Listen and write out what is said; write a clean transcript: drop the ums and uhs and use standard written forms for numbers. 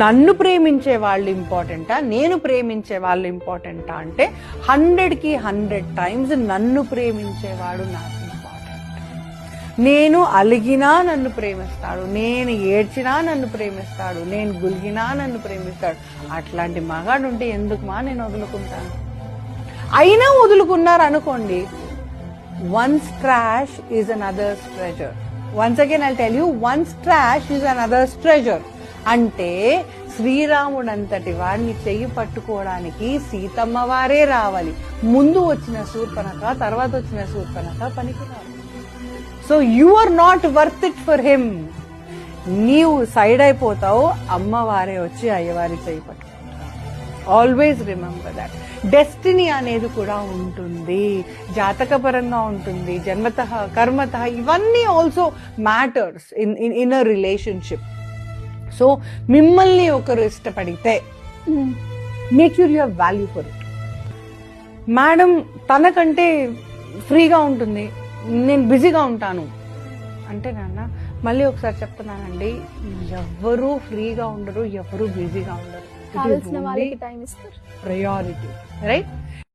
నన్ను ప్రేమించే వాళ్ళు ఇంపార్టెంటా, నేను ప్రేమించే వాళ్ళు ఇంపార్టెంటా అంటే 100కి 100 టైమ్స్ నన్ను ప్రేమించేవాడు నాకు ఇంపార్టెంట్. నేను అలిగినా నన్ను ప్రేమిస్తాడు, నేను ఏడ్చినా నన్ను ప్రేమిస్తాడు, నేను గులిగినా నన్ను ప్రేమిస్తాడు. అట్లాంటి మగాడు ఉంటే ఎందుకుమా నేను వదులుకుంటాను. అయినా వదులుకున్నారు అనుకోండి, one's trash is another's treasure. Once again I'll tell you, one's trash is another's treasure. అంటే శ్రీరాముడంతటి వాడిని చెయ్యి పట్టుకోవడానికి సీతమ్మ వారే రావాలి. ముందు వచ్చిన శూర్పణఖ, తర్వాత వచ్చిన శూర్పణఖ పనికిరాదు. So you are not worth it for him. నీవు సైడ్ అయిపోతావు, అమ్మవారే వచ్చి అయ్యవారి చెయ్యి పట్టుకుంటారు. Always remember that. డెస్టినీ అనేది కూడా ఉంటుంది, జాతకపరంగా ఉంటుంది, జన్మతః కర్మతః, ఇవన్నీ also matters in a relationship. So మిమ్మల్ని ఒకరు ఇష్టపడితే make your your value for it. Madam తనకంటే ఫ్రీగా ఉంటుంది, నేను బిజీగా ఉంటాను అంటే, నాన్న మళ్ళీ ఒకసారి చెప్తున్నానండి, ఎవరు ఫ్రీగా ఉండరు, ఎవరు బిజీగా ఉండరు. కావాల్సిన వాళ్ళకి టైం ఇస్తారు. Priority, right?